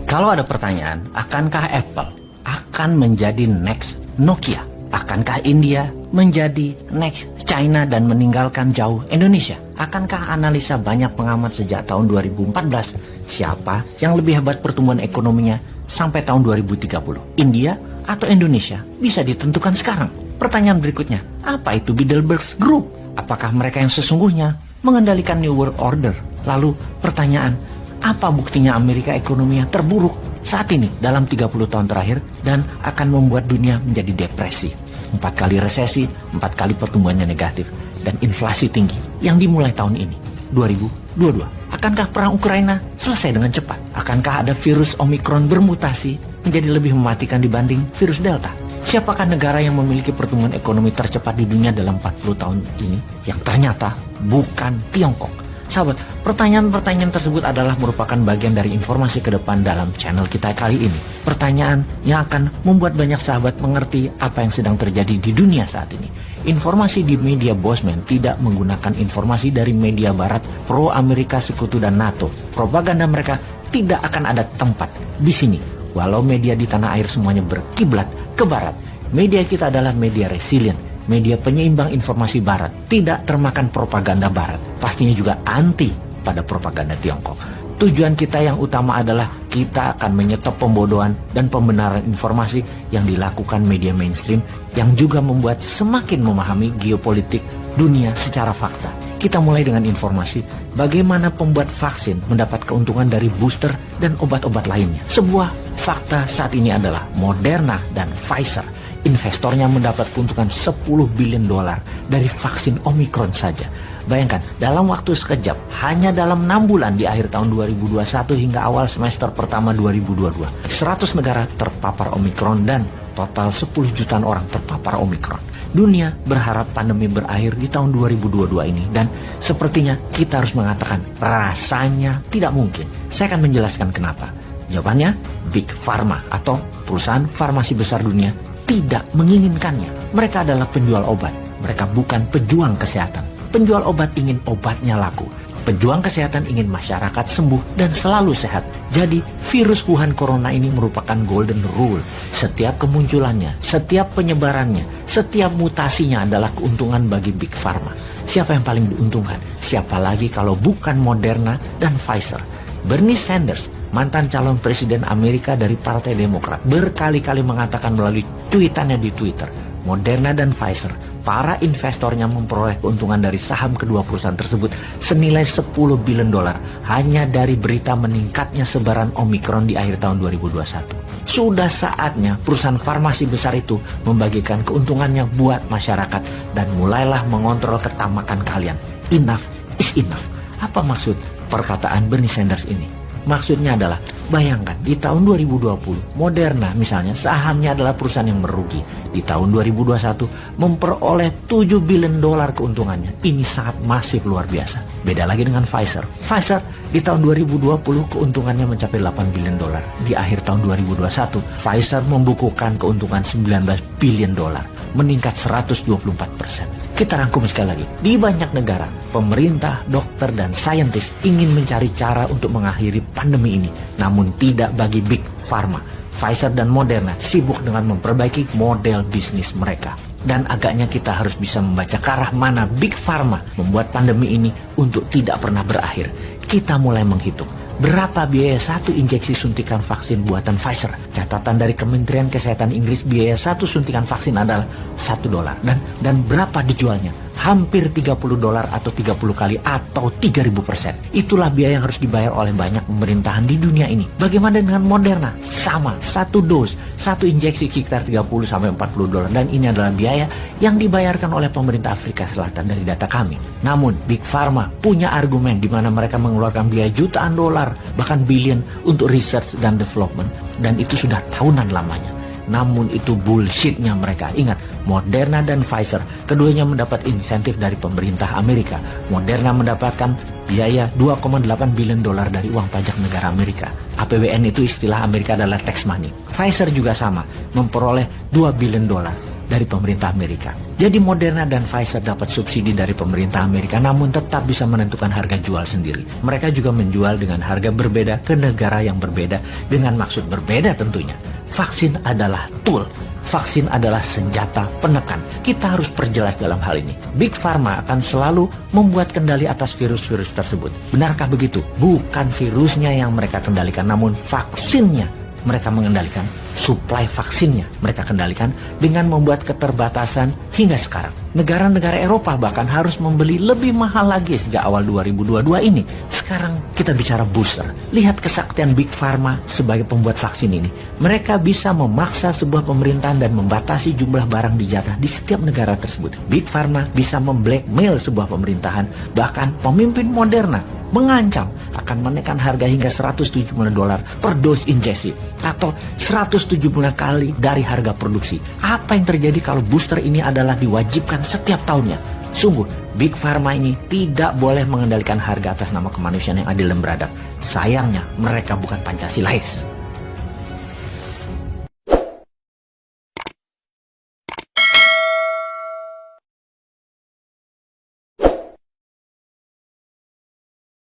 Kalau ada pertanyaan, akankah Apple akan menjadi next Nokia? Akankah India menjadi next China dan meninggalkan jauh Indonesia? Akankah analisa banyak pengamat sejak tahun 2014, siapa yang lebih hebat pertumbuhan ekonominya sampai tahun 2030? India atau Indonesia? Bisa ditentukan sekarang. Pertanyaan berikutnya, apa itu Bilderberg Group? Apakah mereka yang sesungguhnya mengendalikan New World Order? Lalu pertanyaan, apa buktinya Amerika ekonominya terburuk saat ini dalam 30 tahun terakhir dan akan membuat dunia menjadi depresi? 4 kali resesi, 4 kali pertumbuhannya negatif, dan inflasi tinggi yang dimulai tahun ini, 2022. Akankah perang Ukraina selesai dengan cepat? Akankah ada virus Omicron bermutasi menjadi lebih mematikan dibanding virus Delta? Siapakah negara yang memiliki pertumbuhan ekonomi tercepat di dunia dalam 40 tahun ini? Yang ternyata bukan Tiongkok. Sahabat, pertanyaan-pertanyaan tersebut adalah merupakan bagian dari informasi ke depan dalam channel kita kali ini. Pertanyaan yang akan membuat banyak sahabat mengerti apa yang sedang terjadi di dunia saat ini. Informasi di media Bosman tidak menggunakan informasi dari media barat pro Amerika Sekutu dan NATO. Propaganda mereka tidak akan ada tempat di sini. Walau media di tanah air semuanya berkiblat ke barat, media kita adalah media resilient, media penyeimbang informasi barat, tidak termakan propaganda barat, pastinya juga anti pada propaganda Tiongkok. Tujuan kita yang utama adalah kita akan menyetop pembodohan dan pembenaran informasi yang dilakukan media mainstream yang juga membuat semakin memahami geopolitik dunia secara fakta. Kita mulai dengan informasi bagaimana pembuat vaksin mendapat keuntungan dari booster dan obat-obat lainnya. Sebuah fakta saat ini adalah Moderna dan Pfizer. Investornya mendapat keuntungan 10 billion dolar dari vaksin Omicron saja. Bayangkan, dalam waktu sekejap, hanya dalam 6 bulan di akhir tahun 2021 hingga awal semester pertama 2022, 100 negara terpapar Omicron dan total 10 jutaan orang terpapar Omicron. Dunia berharap pandemi berakhir di tahun 2022 ini dan sepertinya kita harus mengatakan rasanya tidak mungkin. Saya akan menjelaskan kenapa. Jawabannya, Big Pharma atau perusahaan farmasi besar dunia tidak menginginkannya. Mereka adalah penjual obat. Mereka bukan pejuang kesehatan. Penjual obat ingin obatnya laku. Pejuang kesehatan ingin masyarakat sembuh dan selalu sehat. Jadi virus Wuhan Corona ini merupakan golden rule. Setiap kemunculannya, setiap penyebarannya, setiap mutasinya adalah keuntungan bagi Big Pharma. Siapa yang paling diuntungkan? Siapa lagi kalau bukan Moderna dan Pfizer? Bernie Sanders, mantan calon presiden Amerika dari Partai Demokrat, berkali-kali mengatakan melalui tweetannya di Twitter, Moderna dan Pfizer, para investornya memperoleh keuntungan dari saham kedua perusahaan tersebut senilai 10 billion dolar hanya dari berita meningkatnya sebaran Omicron di akhir tahun 2021. Sudah saatnya perusahaan farmasi besar itu membagikan keuntungannya buat masyarakat dan mulailah mengontrol ketamakan kalian. Enough is enough. Apa maksud perkataan Bernie Sanders ini? Maksudnya adalah, bayangkan di tahun 2020 Moderna misalnya sahamnya adalah perusahaan yang merugi. Di tahun 2021 memperoleh 7 billion dolar keuntungannya. Ini sangat masif, luar biasa. Beda lagi dengan Pfizer. Pfizer di tahun 2020 keuntungannya mencapai 8 billion dolar. Di akhir tahun 2021 Pfizer membukukan keuntungan 19 billion dolar, meningkat 124%. Kita rangkum sekali lagi. Di banyak negara, pemerintah, dokter, dan saintis ingin mencari cara untuk mengakhiri pandemi ini. Namun tidak bagi Big Pharma. Pfizer dan Moderna sibuk dengan memperbaiki model bisnis mereka. Dan agaknya kita harus bisa membaca ke arah mana Big Pharma membuat pandemi ini untuk tidak pernah berakhir. Kita mulai menghitung. Berapa biaya satu injeksi suntikan vaksin buatan Pfizer? Catatan dari Kementerian Kesehatan Inggris, biaya satu suntikan vaksin adalah $1. Dan berapa dijualnya? Hampir 30 dolar atau 30 kali atau 3000%. Itulah biaya yang harus dibayar oleh banyak pemerintahan di dunia ini. Bagaimana dengan Moderna? Sama, satu dos, satu injeksi sekitar 30-40 dolar. Dan ini adalah biaya yang dibayarkan oleh pemerintah Afrika Selatan dari data kami. Namun Big Pharma punya argumen di mana mereka mengeluarkan biaya jutaan dolar, bahkan billion untuk research dan development. Dan itu sudah tahunan lamanya. Namun itu bullshitnya mereka. Ingat, Moderna dan Pfizer, keduanya mendapat insentif dari pemerintah Amerika. Moderna mendapatkan biaya 2,8 billion dolar dari uang pajak negara Amerika. APBN itu istilah Amerika adalah tax money. Pfizer juga sama, memperoleh 2 billion dolar. dari pemerintah Amerika. Jadi Moderna dan Pfizer dapat subsidi dari pemerintah Amerika namun tetap bisa menentukan harga jual sendiri. Mereka juga menjual dengan harga berbeda ke negara yang berbeda dengan maksud berbeda tentunya. Vaksin adalah tool. Vaksin adalah senjata penekan. Kita harus perjelas dalam hal ini. Big Pharma akan selalu membuat kendali atas virus-virus tersebut. Benarkah begitu? Bukan virusnya yang mereka kendalikan, namun vaksinnya mereka mengendalikan. Suplai vaksinnya mereka kendalikan dengan membuat keterbatasan hingga sekarang. Negara-negara Eropa bahkan harus membeli lebih mahal lagi sejak awal 2022 ini. Sekarang kita bicara booster. Lihat kesaktian Big Pharma sebagai pembuat vaksin ini. Mereka bisa memaksa sebuah pemerintahan dan membatasi jumlah barang dijatah di setiap negara tersebut. Big Pharma bisa memblackmail sebuah pemerintahan, bahkan pemimpin Moderna mengancam akan menekan harga hingga $170 per dos injeksi atau 170 kali dari harga produksi. Apa yang terjadi kalau booster ini adalah diwajibkan setiap tahunnya? Sungguh, Big Pharma ini tidak boleh mengendalikan harga atas nama kemanusiaan yang adil dan beradab. Sayangnya, mereka bukan Pancasilais.